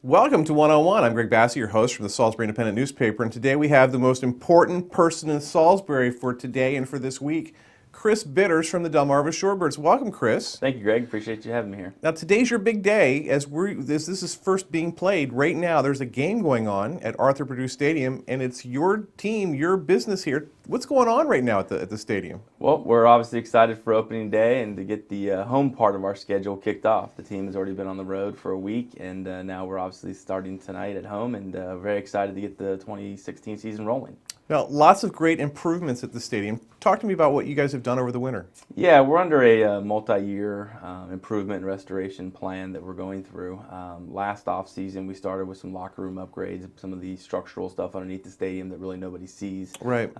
Welcome to 101. I'm Greg Bassey, your host from the Salisbury Independent newspaper, and today we have the most important person in Salisbury for today and for this week, Chris Bitters from the Delmarva Shorebirds. Welcome, Chris. Thank you, Greg. Appreciate you having me here. Now, today's your big day. As this is first being played right now, there's a game going on at Arthur Purdue Stadium, and it's your team, your business here. What's going on right now at the stadium? Well, we're obviously excited for opening day and to get the home part of our schedule kicked off. The team has already been on the road for a week, and now we're obviously starting tonight at home, and very excited to get the 2016 season rolling. Now, lots of great improvements at the stadium. Talk to me about what you guys have done over the winter. Yeah, we're under a multi-year improvement and restoration plan that we're going through. Last off-season, we started with some locker room upgrades, some of the structural stuff underneath the stadium that really nobody sees. Right.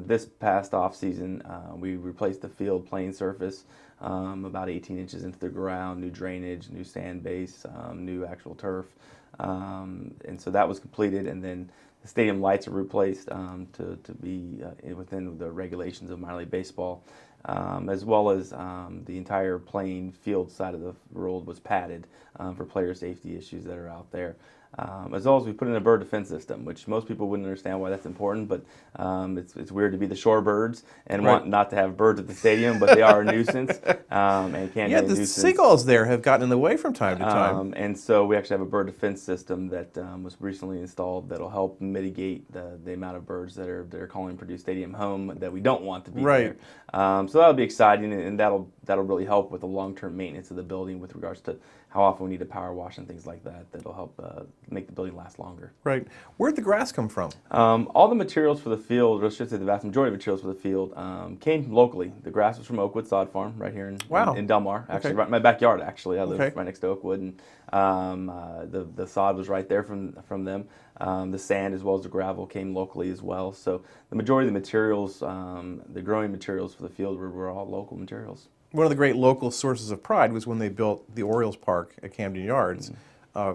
This past off-season, we replaced the field playing surface about 18 inches into the ground, new drainage, new sand base, new actual turf. And so that was completed, and then the stadium lights are replaced to be within the regulations of minor league baseball, as well as the entire playing field side of the world was padded for player safety issues that are out there. As well as we put in a bird defense system, which most people wouldn't understand why that's important, but it's weird to be the Shorebirds and want not to have birds at the stadium, but they are a nuisance and can be a nuisance. The seagulls there have gotten in the way from time to time. And so we actually have a bird defense system that was recently installed that'll help mitigate the amount of birds that are calling Purdue Stadium home that we don't want to be there. So that'll be exciting, and that'll really help with the long-term maintenance of the building with regards to how often we need to power wash and things like that. That'll help make the building last longer. Right. Where'd the grass come from? All the materials for the field, or I should say the vast majority of materials for the field, came locally. The grass was from Oakwood Sod Farm right here in Delmar. Actually, right in my backyard, actually. I live right next to Oakwood, and the sod was right there from them. The sand as well as the gravel came locally as well. So the majority of the materials, the growing materials for the field were all local materials. One of the great local sources of pride was when they built the Orioles Park at Camden Yards.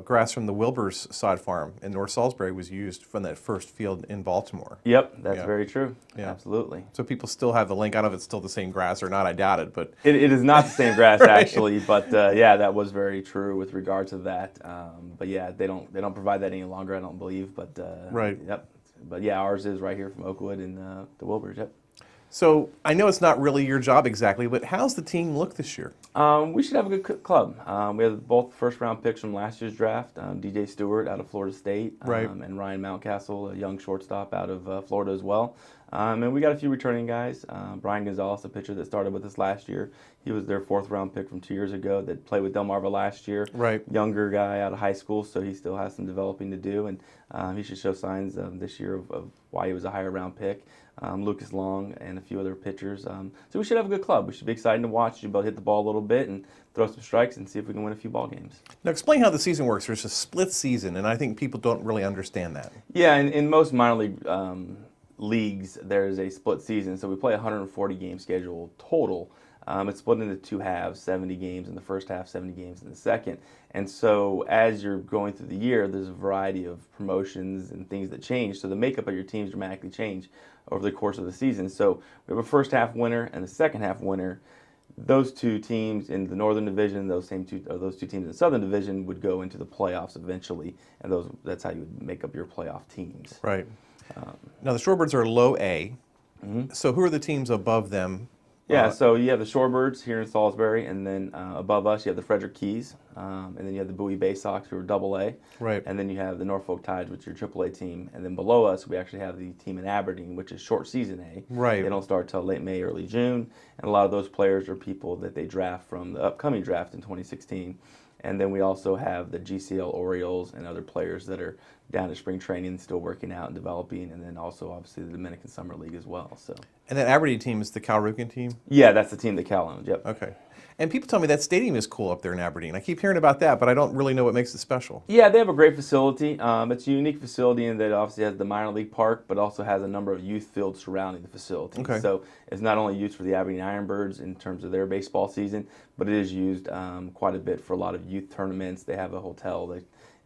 Grass from the Wilbur's sod farm in North Salisbury was used from that first field in Baltimore. Yep, that's very true. Yeah. Absolutely. So people still have the link. I don't know if it's still the same grass or not. I doubt it, but it is not the same grass actually. But yeah, that was very true with regard to that. But yeah, they don't provide that any longer. I don't believe. But Yep. But yeah, ours is right here from Oakwood and the Wilbur's. Yep. So I know it's not really your job exactly, but how's the team look this year? We should have a good club. We have both first-round picks from last year's draft, DJ Stewart out of Florida State, and Ryan Mountcastle, a young shortstop out of Florida as well. And we got a few returning guys. Brian Gonzalez, a pitcher that started with us last year. He was their fourth-round pick from 2 years ago that played with Delmarva last year. Right. Younger guy out of high school, so he still has some developing to do, and he should show signs this year of why he was a higher-round pick. Lucas Long and a few other pitchers. So we should have a good club. We should be excited to watch. You'll be able to hit the ball a little bit and throw some strikes and see if we can win a few ball games. Now explain how the season works. There's a split season, and I think people don't really understand that. Yeah, in most minor league leagues, there's a split season. So we play a 140-game schedule total. It's split into two halves, 70 games in the first half, 70 games in the second. And so as you're going through the year, there's a variety of promotions and things that change. So the makeup of your teams dramatically change over the course of the season. So we have a first half winner and a second half winner. Those two teams in the Northern Division, those two teams in the Southern Division would go into the playoffs eventually, and that's how you would make up your playoff teams. Right. Now the Shorebirds are low A. So who are the teams above them? Yeah, so you have the Shorebirds here in Salisbury, and then above us you have the Frederick Keys, and then you have the Bowie Bay Sox, who are Double A, right? And then you have the Norfolk Tides, which is your Triple A team, and then below us we actually have the team in Aberdeen, which is short season A. Right. They don't start till late May, early June, and a lot of those players are people that they draft from the upcoming draft in 2016. And then we also have the GCL Orioles and other players that are down to spring training, still working out and developing, and then also obviously the Dominican Summer League as well. So. And that Aberdeen team is the Cal Rookin team? Yeah, that's the team that Cal owns. Yep. Okay. And people tell me that stadium is cool up there in Aberdeen. I keep hearing about that, but I don't really know what makes it special. Yeah, they have a great facility. It's a unique facility in that it obviously has the minor league park, but also has a number of youth fields surrounding the facility. Okay. So it's not only used for the Aberdeen Ironbirds in terms of their baseball season, but it is used quite a bit for a lot of youth tournaments. They have a hotel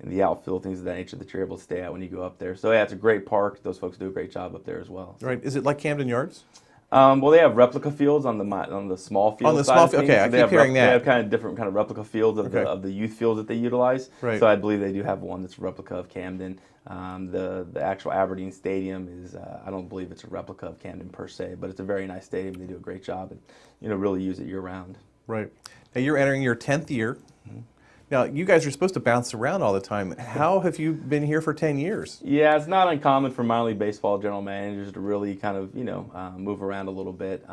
in the outfield, things of that nature that you're able to stay at when you go up there. So yeah, it's a great park. Those folks do a great job up there as well. Right? Is it like Camden Yards? Well, they have replica fields on the small field. On the small field, okay, I keep hearing that. They have kind of different kind of replica fields of Okay. the youth fields that they utilize. Right. So I believe they do have one that's a replica of Camden. The actual Aberdeen Stadium is I don't believe it's a replica of Camden per se, but it's a very nice stadium. They do a great job and really use it year round. Right. Now you're entering your 10th year. Now, you guys are supposed to bounce around all the time. How have you been here for 10 years? Yeah, it's not uncommon for minor league baseball general managers to really kind of, move around a little bit.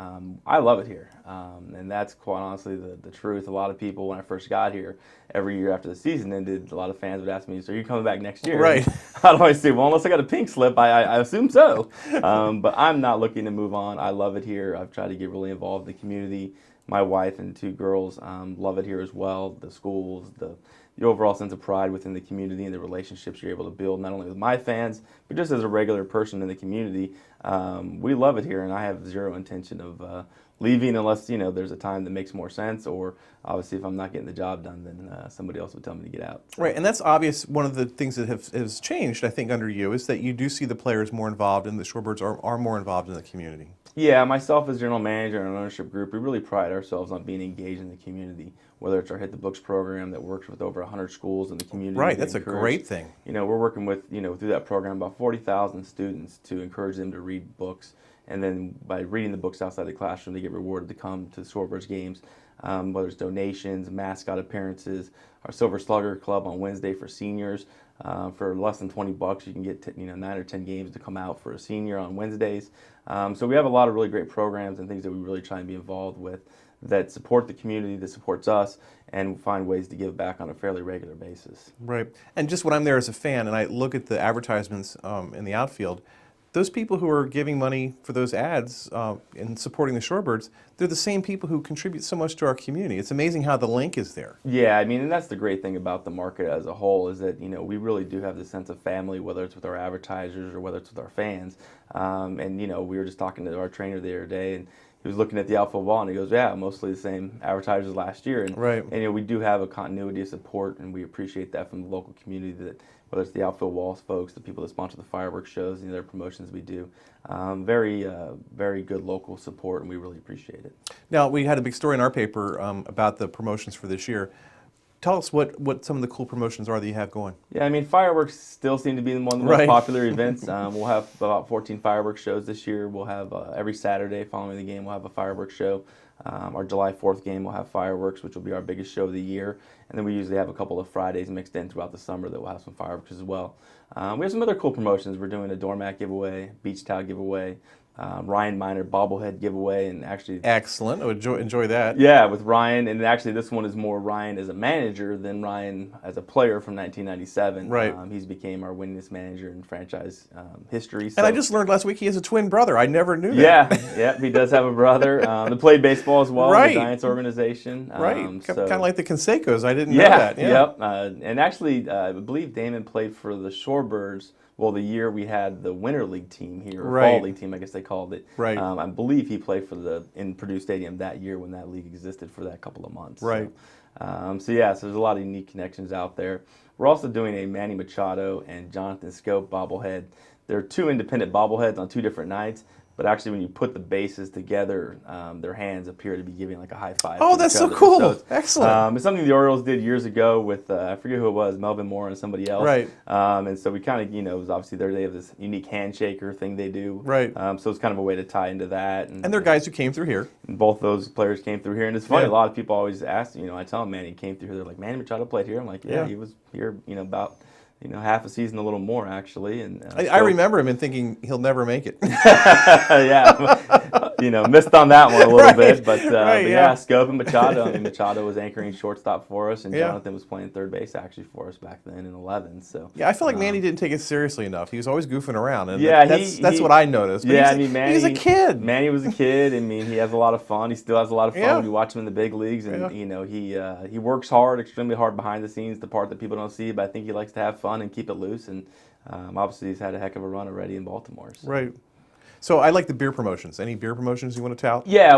I love it here, and that's quite honestly the truth. A lot of people, when I first got here, every year after the season ended, a lot of fans would ask me, so are you coming back next year? Right. How do I say, well, unless I got a pink slip, I assume so. But I'm not looking to move on. I love it here. I've tried to get really involved in the community. My wife and two girls love it here as well. The schools, the overall sense of pride within the community and the relationships you're able to build, not only with my fans, but just as a regular person in the community. We love it here, and I have zero intention of leaving unless there's a time that makes more sense, or obviously if I'm not getting the job done, then somebody else would tell me to get out. So. Right, and that's obvious. One of the things that has changed, I think, under you is that you do see the players more involved, and the Shorebirds are more involved in the community. Yeah, myself as general manager and an ownership group, we really pride ourselves on being engaged in the community, whether it's our Hit the Books program that works with over 100 schools in the community. Right, that's a great thing. We're working with, through that program, about 40,000 students to encourage them to read books. And then by reading the books outside the classroom, they get rewarded to come to the Shorebirds games, whether it's donations, mascot appearances, our Silver Slugger Club on Wednesday for seniors. For less than $20, you can get 9 or 10 games to come out for a senior on Wednesdays. So we have a lot of really great programs and things that we really try and be involved with that support the community, that supports us, and find ways to give back on a fairly regular basis. Right, and just when I'm there as a fan and I look at the advertisements in the outfield, those people who are giving money for those ads and supporting the Shorebirds, they're the same people who contribute so much to our community. It's amazing how the link is there. Yeah, and that's the great thing about the market as a whole is that, we really do have this sense of family, whether it's with our advertisers or whether it's with our fans. We were just talking to our trainer the other day, and he was looking at the outfield wall, and he goes, yeah, mostly the same advertisers last year. And, right. And we do have a continuity of support, and we appreciate that from the local community, that whether it's the outfield walls folks, the people that sponsor the fireworks shows, and the other promotions we do. Very good local support, and we really appreciate it. Now, we had a big story in our paper about the promotions for this year. Tell us what some of the cool promotions are that you have going. Yeah, fireworks still seem to be one of the most popular events. We'll have about 14 fireworks shows this year. We'll have every Saturday following the game, we'll have a fireworks show. Our July 4th game will have fireworks, which will be our biggest show of the year. And then we usually have a couple of Fridays mixed in throughout the summer that will have some fireworks as well. We have some other cool promotions. We're doing a doormat giveaway, beach towel giveaway, Ryan Miner bobblehead giveaway, and actually excellent. I would enjoy that. Yeah, with Ryan, and actually this one is more Ryan as a manager than Ryan as a player from 1997. Right. He's became our winningest manager in franchise history. So. And I just learned last week he has a twin brother. I never knew that. Yeah, he does have a brother. They played baseball as well in the Giants organization. Right, kind of like the Canseco's. I didn't know that. Yeah, yep. And actually, I believe Damon played for the Shorebirds. Well, the year we had the Winter League team here, or Fall League team, I guess they called it. Right. I believe he played in Purdue Stadium that year when that league existed for that couple of months. Right. So there's a lot of unique connections out there. We're also doing a Manny Machado and Jonathan Scope bobblehead. There are two independent bobbleheads on two different nights. But actually, when you put the bases together, their hands appear to be giving like a high five. Oh, that's so cool! So excellent. It's something the Orioles did years ago with I forget who it was, Melvin Moore and somebody else. Right. And so we kind of, it was obviously they have this unique handshaker thing they do. Right. So it's kind of a way to tie into that. And they're guys who came through here. And both those players came through here, and it's funny. A lot of people always ask, I tell them, man, he came through here. They're like, Manny Machado played here. I'm like, yeah. He was here, about. Half a season, a little more actually, and I remember him and thinking he'll never make it. Yeah, missed on that one a little Right. bit, but Right, yeah, yeah. Scope and Machado. I mean, Machado was anchoring shortstop for us, and Yeah. Jonathan was playing third base actually for us back then in 11. So Yeah, I feel like Manny didn't take it seriously enough. He was always goofing around, and yeah, that's what I noticed. But yeah, he's a kid. Manny was a kid. I mean, he has a lot of fun. He still has a lot of fun Yeah. when you watch him in the big leagues, and Yeah. he works hard, extremely hard behind the scenes, the part that people don't see. But I think he likes to have fun and keep it loose, and obviously he's had a heck of a run already in Baltimore. So. Right. So I like the beer promotions. Any beer promotions you want to tout? Yeah,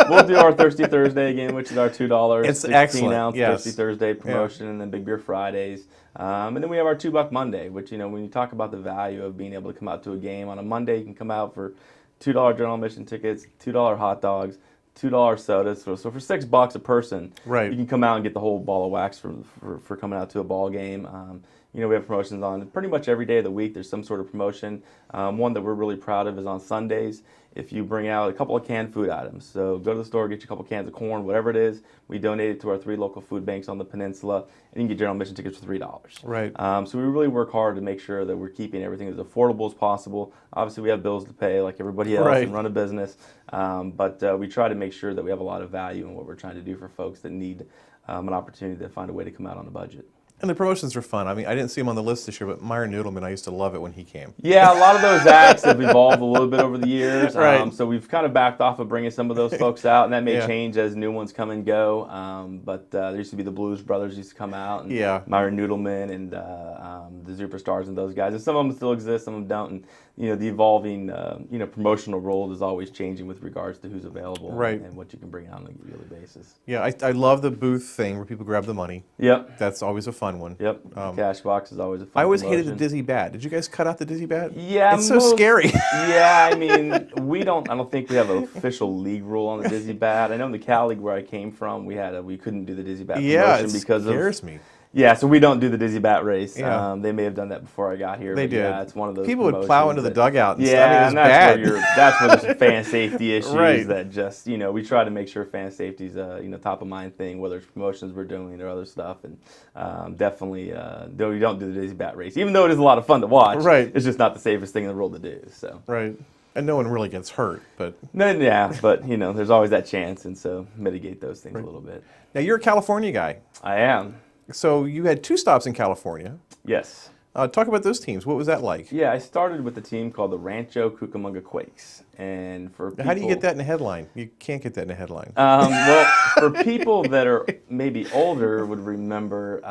we'll do our Thirsty Thursday again, which is our $2 It's 16 excellent, ounce yes. Thirsty Thursday promotion, and then Big Beer Fridays. And then we have our $2 Monday, which when you talk about the value of being able to come out to a game on a Monday, you can come out for $2 general admission tickets, $2 hot dogs, $2 sodas. So for $6 a person, Right. you can come out and get the whole ball of wax for coming out to a ball game. We have promotions on pretty much every day of the week. There's some sort of promotion. One that we're really proud of is on Sundays. If you bring out a couple of canned food items, so go to the store, get you a couple cans of corn, whatever it is. We donate it to our 3 local food banks on the peninsula, and you can get general admission tickets for $3. Right. So we really work hard to make sure that we're keeping everything as affordable as possible. Obviously, we have bills to pay like everybody else Right. and run a business, but we try to make sure that we have a lot of value in what we're trying to do for folks that need an opportunity to find a way to come out on a budget. And the promotions are fun. I mean, I didn't see him on the list this year, but Meyer Noodleman, I used to love it when he came. Yeah, a lot of those acts have evolved a little bit over the years. Right. So we've kind of backed off of bringing some of those folks out, and that may Yeah. change as new ones come and go. But there used to be the Blues Brothers used to come out, and Yeah. Meyer Noodleman and the Superstars and those guys. And some of them still exist, some of them don't. And the evolving promotional role is always changing with regards to who's available Right. and what you can bring out on a yearly basis. Yeah, I love the booth thing where people grab the money. Yep. That's always a fun one. Yep. Cash box is always a fun I always hated the promotion. dizzy bat. Did you guys cut out the dizzy bat? Yeah, It's so scary. Yeah, I mean, I don't think we have an official league rule on the dizzy bat. I know in the Cal League where I came from, we couldn't do the dizzy bat Yeah, promotion it because scares me. Yeah, so we don't do the dizzy bat race. Yeah. They may have done that before I got here. They but did. Yeah, it's one of those. People would plow into the promotions dugout and that- stuff. I mean, Yeah, it was and bad. that's where there's fan safety issues Right. that just we try to make sure fan safety's top of mind thing, whether it's promotions we're doing or other stuff, and definitely though we don't do the dizzy bat race, even though it is a lot of fun to watch. Right. It's just not the safest thing in the world to do. So. Right. And no one really gets hurt, but Yeah, but there's always that chance, and so mitigate those things a little bit. now you're a California guy. I am. So you had 2 stops in California. Yes. Talk about those teams. What was that like? Yeah, I started with a team called the Rancho Cucamonga Quakes, and for people, How do you get that in a headline? You can't get that in a headline. Well, for people that are maybe older would remember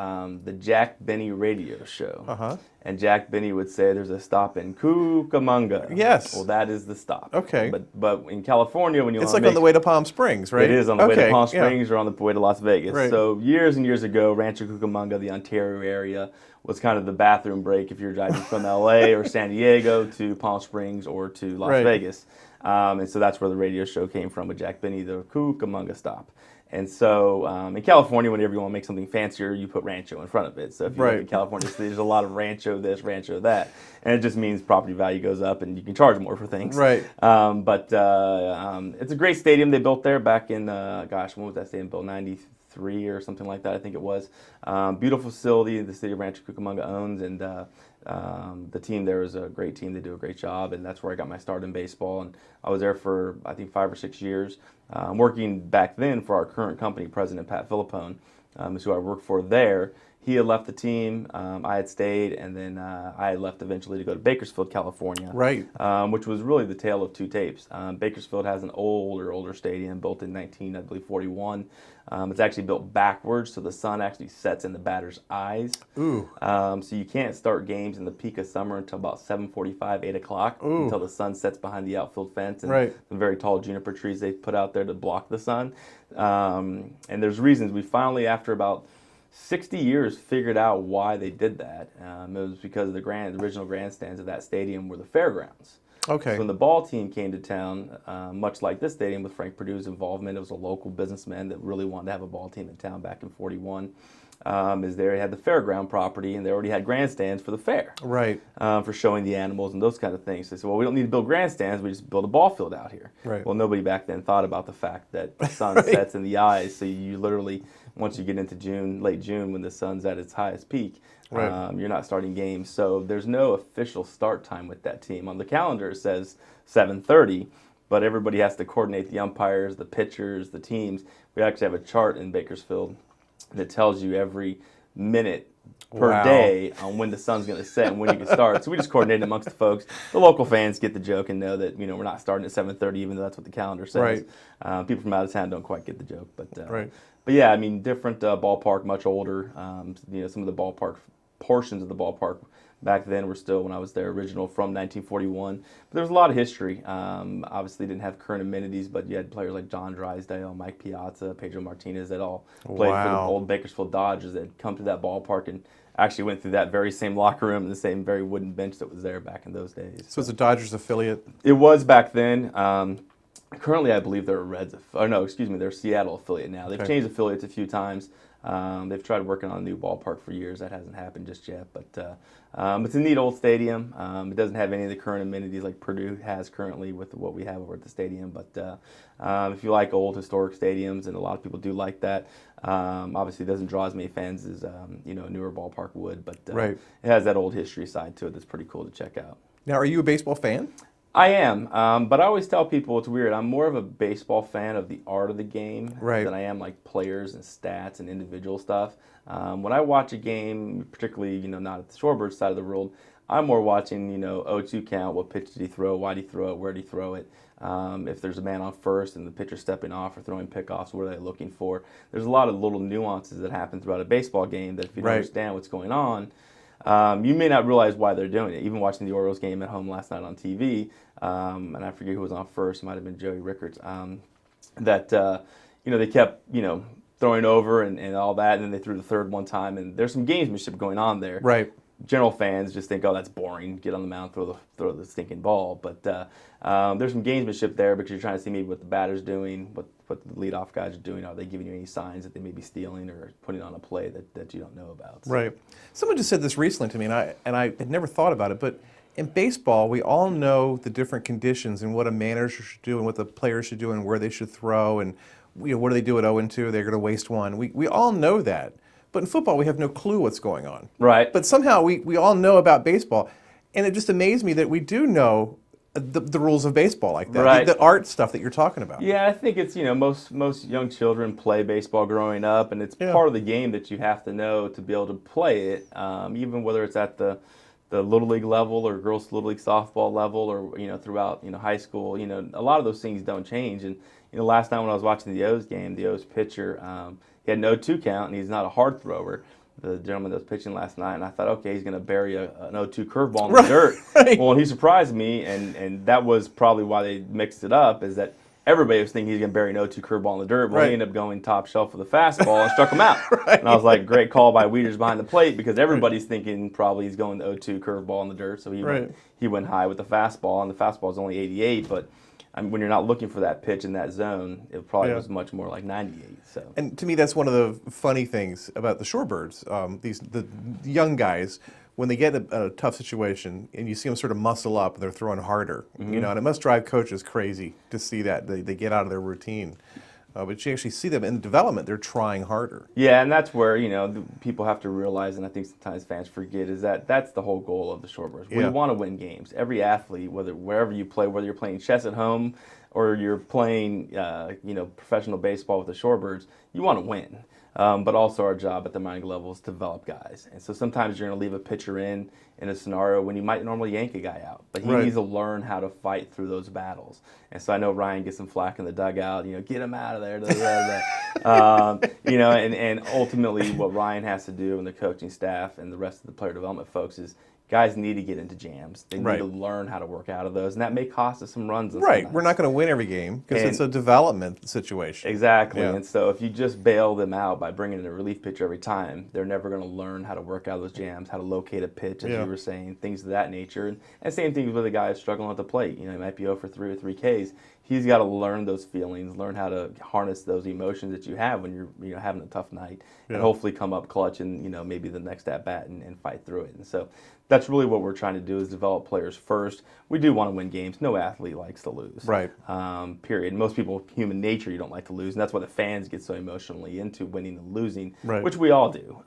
the Jack Benny radio show. Uh-huh. And Jack Benny would say there's a stop in Cucamonga. Yes. Well, that is the stop. Okay. But in California, when you It's want like to on the way to Palm Springs, right? It is on the way to Okay, Palm yeah. Springs or on the way to Las Vegas. Right. So years and years ago, Rancho Cucamonga, the Ontario area, was kind of the bathroom break if you're driving from LA or San Diego to Palm Springs or to Las Right. Vegas. And so that's where the radio show came from with Jack Benny, the Cucamonga stop. And so in California, whenever you want to make something fancier, you put Rancho in front of it. So if you Right. live in California, so there's a lot of Rancho this, Rancho that. And it just means property value goes up and you can charge more for things. Right. But it's a great stadium they built there back in, when was that stadium built? 93 or something like that, I think it was. Beautiful facility the city of Rancho Cucamonga owns, and the team there is a great team. They do a great job, and that's where I got my start in baseball. And I was there for, I think, 5 or 6 years, working back then for our current company, President Pat Philippone, is who I worked for there. He had left the team, I had stayed, and then I had left eventually to go to Bakersfield, California. Right. Which was really the tale of 2 tapes. Bakersfield has an older stadium built in 1941. It's actually built backwards, so the sun actually sets in the batter's eyes. Ooh. So you can't start games in the peak of summer until about 7:45, 8 o'clock, Ooh. until the sun sets behind the outfield fence and Right. the very tall juniper trees they put out there to block the sun. And there's reasons. We finally, after about 60 years, figured out why they did that. It was because the original grandstands of that stadium were the fairgrounds. Okay. So when the ball team came to town, much like this stadium with Frank Perdue's involvement, it was a local businessman that really wanted to have a ball team in town back in 41. Is there he had the fairground property, and they already had grandstands for the fair. Right. For showing the animals and those kind of things. They said, well, we don't need to build grandstands, we just build a ball field out here. Right. Well, nobody back then thought about the fact that the sun sets in the eyes, so you literally, once you get into late June, when the sun's at its highest peak, Right. you're not starting games. So there's no official start time with that team. On the calendar it says 7:30, but everybody has to coordinate the umpires, the pitchers, the teams. We actually have a chart in Bakersfield that tells you every minute per Wow. day on when the sun's going to set and when you can start. So we just coordinate amongst the folks. The local fans get the joke and know that we're not starting at 7:30, even though that's what the calendar says. Right. People from out of town don't quite get the joke, but Right. but yeah, I mean, different ballpark, much older. Some of the ballpark portions of the ballpark back then were still, when I was there, original from 1941. But there was a lot of history. Obviously, didn't have current amenities, but you had players like John Drysdale, Mike Piazza, Pedro Martinez that all played for the Wow. old Bakersfield Dodgers that had come to that ballpark and actually went through that very same locker room and the same very wooden bench that was there back in those days. So it's a Dodgers affiliate. It was back then. Currently, I believe they're a Reds. They're a Seattle affiliate now. They've Okay. changed affiliates a few times. They've tried working on a new ballpark for years. That hasn't happened just yet. But it's a neat old stadium. It doesn't have any of the current amenities like Purdue has currently with what we have over at the stadium. But if you like old historic stadiums, and a lot of people do like that, obviously it doesn't draw as many fans as a newer ballpark would. But Right. it has that old history side to it that's pretty cool to check out. Now, are you a baseball fan? I am, but I always tell people it's weird. I'm more of a baseball fan of the art of the game Right. than I am like players and stats and individual stuff. When I watch a game, particularly not at the Shorebirds side of the world, I'm more watching 0-2 count, what pitch did he throw, why did he throw it, where did he throw it. If there's a man on first and the pitcher stepping off or throwing pickoffs, what are they looking for? There's a lot of little nuances that happen throughout a baseball game that if you don't Right. understand what's going on, you may not realize why they're doing it. Even watching the Orioles game at home last night on TV, and I forget who was on first. It might have been Joey Rickards. They kept throwing over and all that, and then they threw the third one time. And there's some gamesmanship going on there. Right. General fans just think, oh, that's boring. Get on the mound, throw the stinking ball. But there's some gamesmanship there because you're trying to see maybe what the batter's doing, what the leadoff guys are doing. Are they giving you any signs that they may be stealing or putting on a play that you don't know about? So, Right. Someone just said this recently to me, and I had never thought about it, but in baseball, we all know the different conditions and what a manager should do and what the players should do and where they should throw and what do they do at 0-2? They're going to waste one. We all know that. But in football, we have no clue what's going on. Right. But somehow we all know about baseball. And it just amazed me that we do know the rules of baseball like that, Right. the art stuff that you're talking about. Yeah, I think it's most young children play baseball growing up, and it's Yeah. part of the game that you have to know to be able to play it, even whether it's at the little league level or girls little league softball level or throughout high school. A lot of those things don't change. And last night when I was watching the O's game, the O's pitcher he had an 0-2 count, and he's not a hard thrower. The gentleman that was pitching last night, and I thought, okay, he's going to bury an 0-2 curveball in the dirt. Right. Well, and he surprised me, and that was probably why they mixed it up, is that everybody was thinking he's going to bury an 0-2 curveball in the dirt. Well, Right. he ended up going top shelf with a fastball and struck him out. And I was like, great call by Wieters behind the plate, because everybody's thinking probably he's going the 0-2 curveball in the dirt, so Right. he went high with the fastball, and the fastball is only 88, but when you're not looking for that pitch in that zone, it probably Yeah. was much more like 98. So. And to me, that's one of the funny things about the Shorebirds. The young guys, when they get a tough situation and you see them sort of muscle up and they're throwing harder, and it must drive coaches crazy to see that they get out of their routine. But you actually see them in development; they're trying harder. Yeah, and that's where people have to realize, and I think sometimes fans forget, is that that's the whole goal of the Shorebirds. We Yeah. want to win games. Every athlete, wherever you play, whether you're playing chess at home or you're playing professional baseball with the Shorebirds, you want to win. But also our job at the minor level is to develop guys. And so sometimes you're going to leave a pitcher in a scenario when you might normally yank a guy out. But he Right. needs to learn how to fight through those battles. And so I know Ryan gets some flack in the dugout, get him out of there. And ultimately what Ryan has to do and the coaching staff and the rest of the player development folks is guys need to get into jams. They need Right. to learn how to work out of those. And that may cost us some runs. Right, sometimes. we're not going to win every game because And- it's a development situation. Exactly. Yeah. And so if you just bail them out by bringing in a relief pitcher every time, they're never going to learn how to work out those jams, how to locate a pitch, as Yeah. you were saying, things of that nature. And same thing with a guy struggling at the plate. He might be 0 for 3 or 3 Ks. He's got to learn those feelings, learn how to harness those emotions that you have when you're having a tough night, Yeah. and hopefully come up clutch and maybe the next at bat and fight through it. And so that's really what we're trying to do is develop players first. We do want to win games. No athlete likes to lose. Right. Period. Most people, human nature, you don't like to lose, and that's why the fans get so emotionally into winning and losing, Right. which we all do.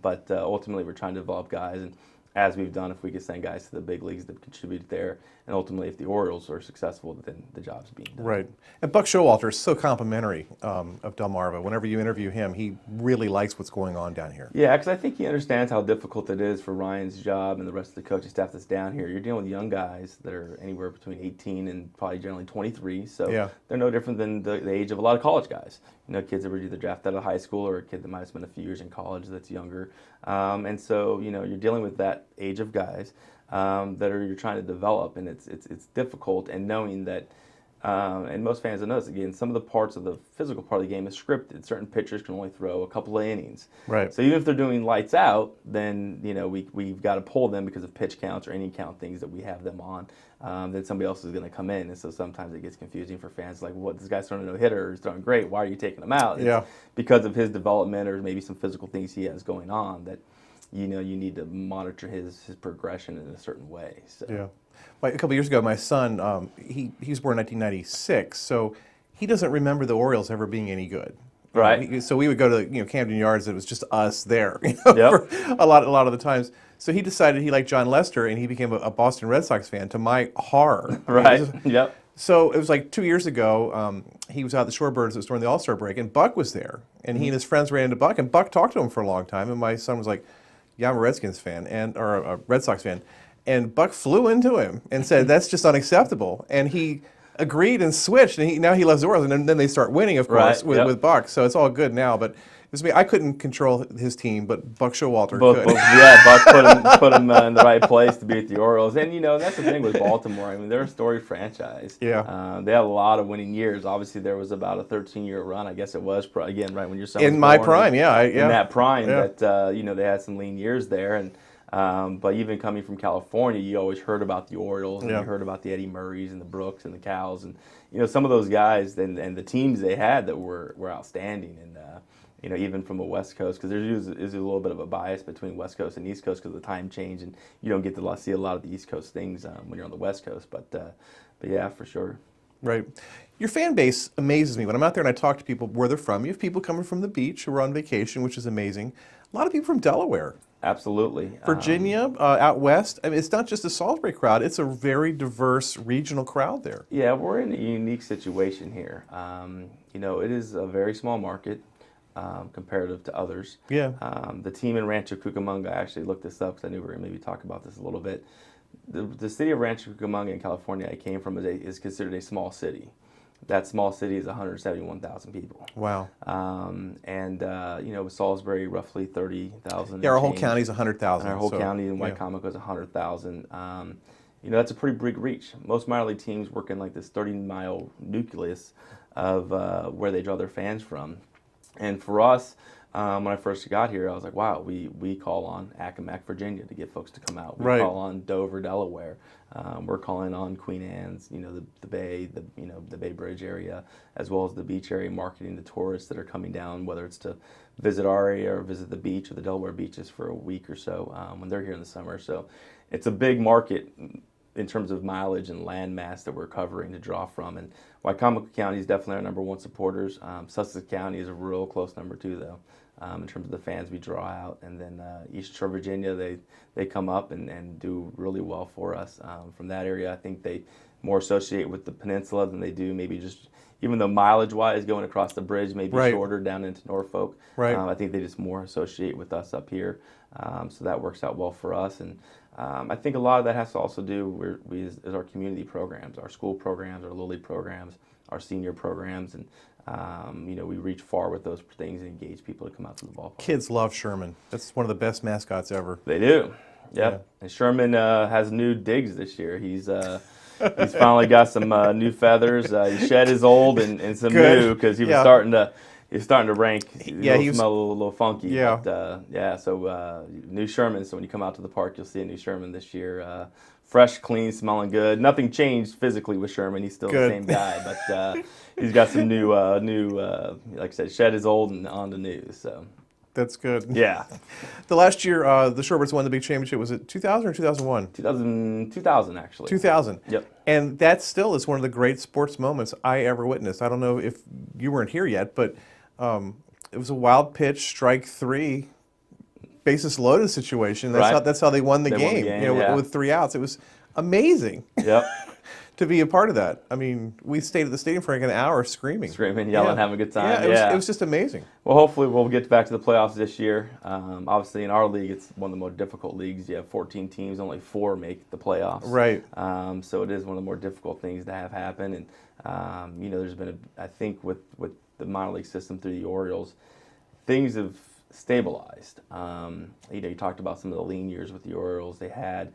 But ultimately, we're trying to develop guys, and as we've done if we could send guys to the big leagues that contribute there. And ultimately, if the Orioles are successful, then the job's being done. Right. And Buck Showalter is so complimentary of Delmarva. Whenever you interview him, he really likes what's going on down here. Yeah, because I think he understands how difficult it is for Ryan's job and the rest of the coaching staff that's down here. You're dealing with young guys that are anywhere between 18 and probably generally 23, so Yeah. they're no different than the age of a lot of college guys. You know, kids that were either drafted out of high school or a kid that might have spent a few years in college that's younger. And so, you know, you're dealing with that age of guys you're trying to develop, and it's difficult. And knowing that, and most fans will notice again, some of the parts of the physical part of the game is scripted. Certain pitchers can only throw a couple of innings. Right. So even if they're doing lights out, then you know we've got to pull them because of pitch counts or inning count things that we have them on. Then somebody else is going to come in, and so sometimes it gets confusing for fans. Like, what, this guy's throwing a no-hitter, he's throwing great. Why are you taking him out? Yeah. It's because of his development or maybe some physical things he has going on that. You know, you need to monitor his progression in a certain way. So. Yeah. Well, a couple years ago, my son, he was born in 1996, so he doesn't remember the Orioles ever being any good. Right. So we would go to Camden Yards, and it was just us there for a lot of the times. So he decided he liked John Lester, and he became a Boston Red Sox fan, to my horror. Right. Yep. So it was like 2 years ago, he was out at the Shorebirds. It was during the All-Star break, and Buck was there. And he and his friends ran into Buck, and Buck talked to him for a long time, and my son was like, yeah, I'm a Redskins fan, or a Red Sox fan. And Buck flew into him and said, that's just unacceptable. And he agreed and switched, and now he loves the Orioles. And then they start winning, of course, with Buck. So it's all good now. But it was me. I couldn't control his team, but Buck Showalter could. Buck put him in the right place to beat the Orioles. And, you know, that's the thing with Baltimore. I mean, they're a storied franchise. Yeah. They had a lot of winning years. Obviously, there was about a 13-year run. I guess it was, again, right when your son was in my born. prime, yeah. In that prime, that, you know, they had some lean years there. And but even coming from California, you always heard about the Orioles, and you heard about the Eddie Murrays and the Brooks and the Cows. And, you know, some of those guys and the teams they had that were outstanding. And, you know, even from the West Coast, because there's a little bit of a bias between West Coast and East Coast because of the time change, and you don't get to see a lot of the East Coast things when you're on the West Coast. But yeah, for sure. Right. Your fan base amazes me. When I'm out there and I talk to people where they're from, you have people coming from the beach who are on vacation, which is amazing. A lot of people from Delaware. Absolutely. Virginia, out west. I mean, it's not just a Salisbury crowd. It's a very diverse regional crowd there. Yeah, we're in a unique situation here. You know, it is a very small market. Comparative to others. Yeah. The team in Rancho Cucamonga, I actually looked this up because I knew we were going to maybe talk about this a little bit. The city of Rancho Cucamonga in California I came from is considered a small city. That small city is 171,000 people. Wow. You know, with Salisbury, roughly 30,000. Yeah, our whole county is 100,000. Our whole county in Wicomico is 100,000. You know, that's a pretty big reach. Most minor league teams work in like this 30-mile nucleus of where they draw their fans from. And for us, when I first got here, I was like, wow, we call on Accomack, Virginia to get folks to come out. We call on Dover, Delaware. We're calling on Queen Anne's, you know, the Bay, the Bay Bridge area, as well as the beach area, marketing the tourists that are coming down, whether it's to visit our area or visit the beach or the Delaware beaches for a week or so when they're here in the summer. So it's a big market in terms of mileage and land mass that we're covering to draw from. And Wicomico County is definitely our number one supporters. Sussex County is a real close number two, though, in terms of the fans we draw out. And then East Shore, Virginia, they come up and do really well for us. From that area, I think they more associate with the peninsula than they do maybe just, even though mileage-wise going across the bridge may be shorter down into Norfolk. I think they just more associate with us up here. So that works out well for us. And I think a lot of that has to also do with our community programs, our school programs, our Little League programs, our senior programs, and you know, we reach far with those things and engage people to come out to the ballpark. Kids love Sherman. That's one of the best mascots ever. They do. Yep. Yeah. And Sherman has new digs this year. He's finally got some new feathers. He shed his old and some new because he was starting to rank. He was smell a little funky. Yeah. But, so new Sherman. So when you come out to the park, you'll see a new Sherman this year. Fresh, clean, smelling good. Nothing changed physically with Sherman. He's still the same guy, but he's got some new, like I said, shed his old and on the new. So that's good. Yeah. The last year, the Shorebirds won the big championship. Was it 2000 or 2001? 2000 actually. 2000. Yep. And that still is one of the great sports moments I ever witnessed. I don't know if you weren't here yet, but it was a wild pitch, strike three. basis loaded situation. Right. That's how they won the They won the game. game, You know, yeah. with 3 outs. It was amazing. Yep. To be a part of that. I mean, we stayed at the stadium for like an hour screaming. Screaming, yelling, having a good time. Yeah, it was just amazing. Well, hopefully we'll get back to the playoffs this year. Obviously, in our league, it's one of the more difficult leagues. You have 14 teams, only 4 make the playoffs. Right. So it is one of the more difficult things to have happen. And there's been I think with the minor league system through the Orioles, things have stabilized. You talked about some of the lean years with the Orioles they had,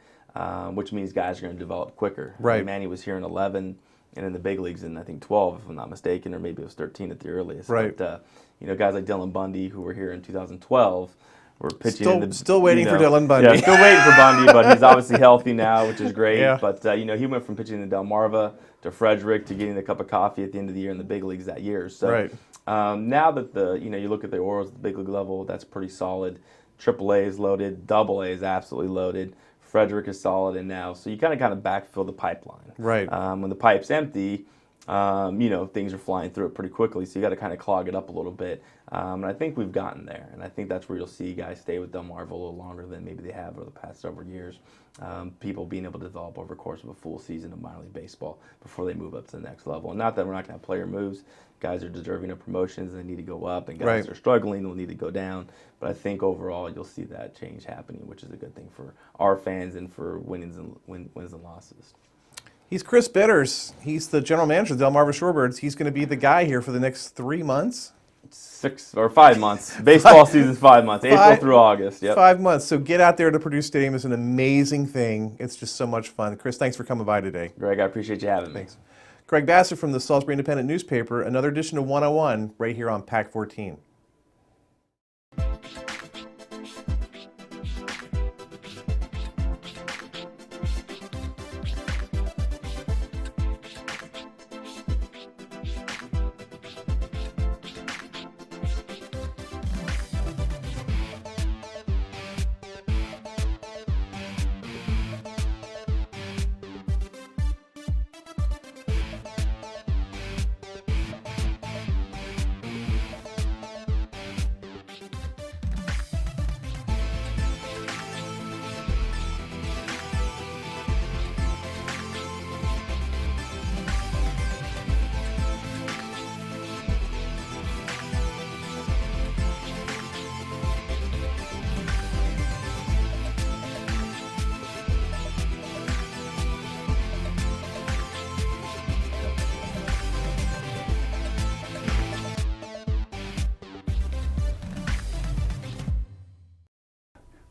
which means guys are going to develop quicker. Right. Manny was here in 11. And in the big leagues in, I think, 12, if I'm not mistaken, or maybe it was 13 at the earliest. Right. But, guys like Dylan Bundy, who were here in 2012, were pitching. Still waiting for Dylan Bundy. Yeah, still waiting for Bundy, but he's obviously healthy now, which is great. Yeah. But, he went from pitching in Delmarva to Frederick to getting a cup of coffee at the end of the year in the big leagues that year. So Right. Now that you look at the Orioles at the big league level, that's pretty solid. AAA is loaded. AA is absolutely loaded. Frederick is solid, and now so you kind of backfill the pipeline. Right. When the pipe's empty, things are flying through it pretty quickly. So you got to kind of clog it up a little bit. And I think we've gotten there, and I think that's where you'll see guys stay with Delmarva a little longer than maybe they have over the past several years. People being able to develop over the course of a full season of minor league baseball before they move up to the next level. And not that we're not going to have player moves. Guys are deserving of promotions and they need to go up, and guys Right. are struggling will need to go down. But I think overall you'll see that change happening, which is a good thing for our fans and for wins and losses. He's Chris Bitters. He's the general manager of the Delmarva Shorebirds. He's going to be the guy here for the next 3 months. 6 or 5 months. Baseball season's 5 months. April through August. Yep. 5 months. So get out there to Purdue Stadium. It's an amazing thing. It's just so much fun. Chris, thanks for coming by today. Greg, I appreciate you having me. Thanks. Greg Bassett from the Salisbury Independent newspaper. Another edition of 101 right here on Pac 14.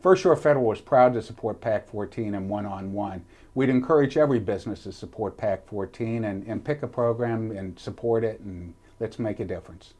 First Shore Federal is proud to support PAC-14 and one-on-one. We'd encourage every business to support PAC-14 and pick a program and support it, and let's make a difference.